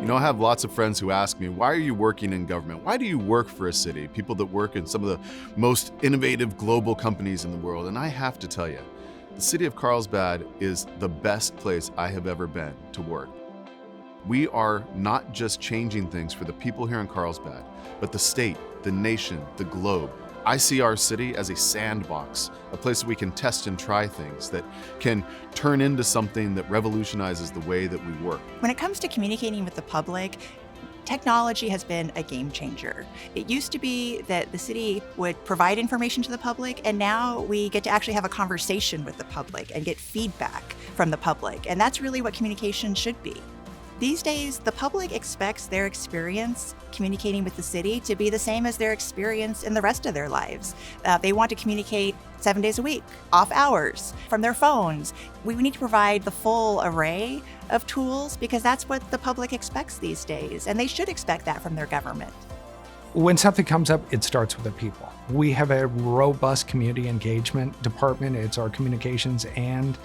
You know, I have lots of friends who ask me, why are you working in government? Why do you work for a city? People that work in some of the most innovative global companies in the world. And I have to tell you, the City of Carlsbad is the best place I have ever been to work. We are not just changing things for the people here in Carlsbad, but the state, the nation, the globe. I see our city as a sandbox, a place that we can test and try things that can turn into something that revolutionizes the way that we work. When it comes to communicating with the public, technology has been a game changer. It used to be that the city would provide information to the public, and now we get to actually have a conversation with the public and get feedback from the public. And that's really what communication should be. These days, the public expects their experience communicating with the city to be the same as their experience in the rest of their lives. They want to communicate 7 days a week, off hours, from their phones. We need to provide the full array of tools because that's what the public expects these days, and they should expect that from their government. When something comes up, it starts with the people. We have a robust community engagement department. It's our communications and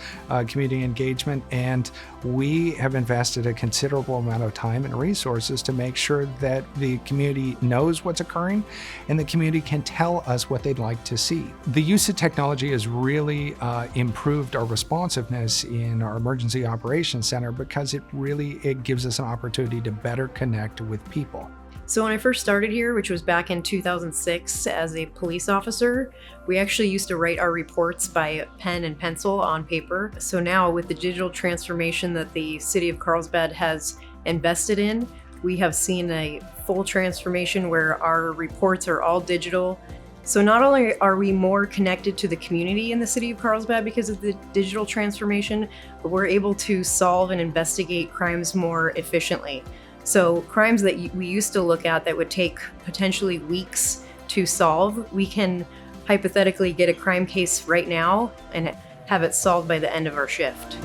community engagement, and we have invested a considerable amount of time and resources to make sure that the community knows what's occurring and the community can tell us what they'd like to see. The use of technology has really improved our responsiveness in our emergency operations center because it gives us an opportunity to better connect with people. So when I first started here, which was back in 2006 as a police officer, we actually used to write our reports by pen and pencil on paper. So now with the digital transformation that the City of Carlsbad has invested in, we have seen a full transformation where our reports are all digital. So not only are we more connected to the community in the City of Carlsbad because of the digital transformation, but we're able to solve and investigate crimes more efficiently. So crimes that we used to look at that would take potentially weeks to solve, we can hypothetically get a crime case right now and have it solved by the end of our shift.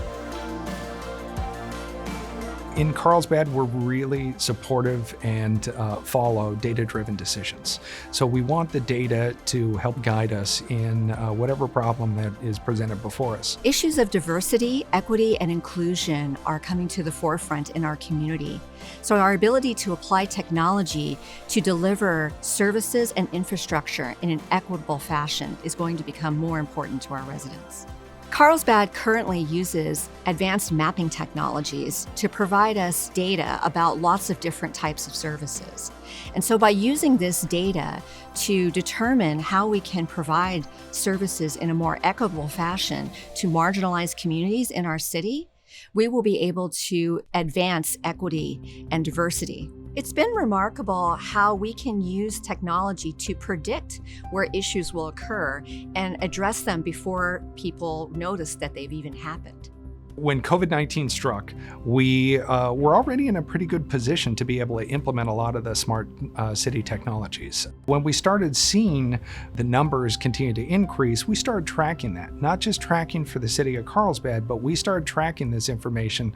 In Carlsbad, we're really supportive and follow data-driven decisions. So we want the data to help guide us in whatever problem that is presented before us. Issues of diversity, equity, and inclusion are coming to the forefront in our community. So our ability to apply technology to deliver services and infrastructure in an equitable fashion is going to become more important to our residents. Carlsbad currently uses advanced mapping technologies to provide us data about lots of different types of services. And so by using this data to determine how we can provide services in a more equitable fashion to marginalized communities in our city, we will be able to advance equity and diversity. It's been remarkable how we can use technology to predict where issues will occur and address them before people notice that they've even happened. When COVID-19 struck, we were already in a pretty good position to be able to implement a lot of the smart city technologies. When we started seeing the numbers continue to increase, we started tracking that. Not just tracking for the City of Carlsbad, but we started tracking this information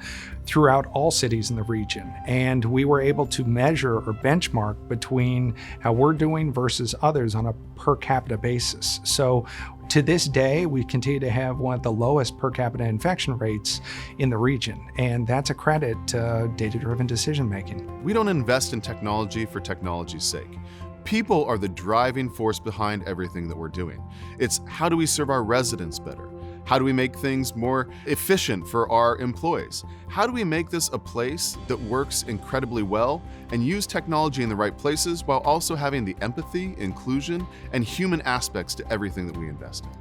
throughout all cities in the region. And we were able to measure or benchmark between how we're doing versus others on a per capita basis. So to this day, we continue to have one of the lowest per capita infection rates in the region, and that's a credit to data-driven decision-making. We don't invest in technology for technology's sake. People are the driving force behind everything that we're doing. It's how do we serve our residents better? How do we make things more efficient for our employees? How do we make this a place that works incredibly well and use technology in the right places while also having the empathy, inclusion, and human aspects to everything that we invest in?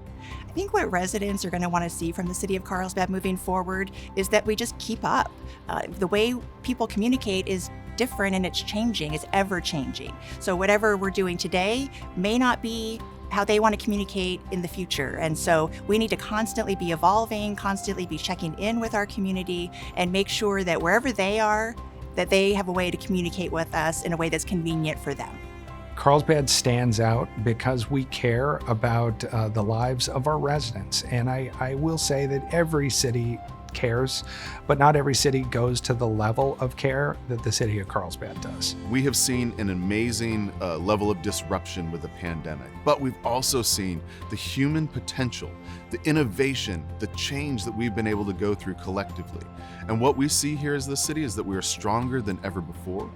I think what residents are going to want to see from the City of Carlsbad moving forward is that we just keep up. The way people communicate is different and it's changing, it's ever changing. So whatever we're doing today may not be how they want to communicate in the future. And so we need to constantly be evolving, constantly be checking in with our community and make sure that wherever they are, that they have a way to communicate with us in a way that's convenient for them. Carlsbad stands out because we care about the lives of our residents. And I will say that every city cares, but not every city goes to the level of care that the city of Carlsbad does. We have seen an amazing level of disruption with the pandemic, but we've also seen the human potential, the innovation, the change that we've been able to go through collectively. And what we see here as the city is that we are stronger than ever before,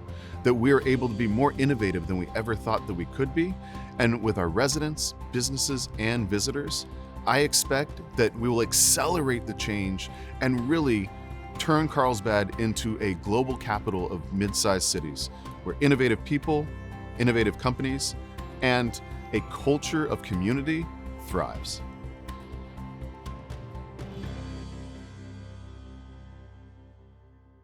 that we are able to be more innovative than we ever thought that we could be. And with our residents, businesses, and visitors, I expect that we will accelerate the change and really turn Carlsbad into a global capital of mid-sized cities where innovative people, innovative companies, and a culture of community thrives.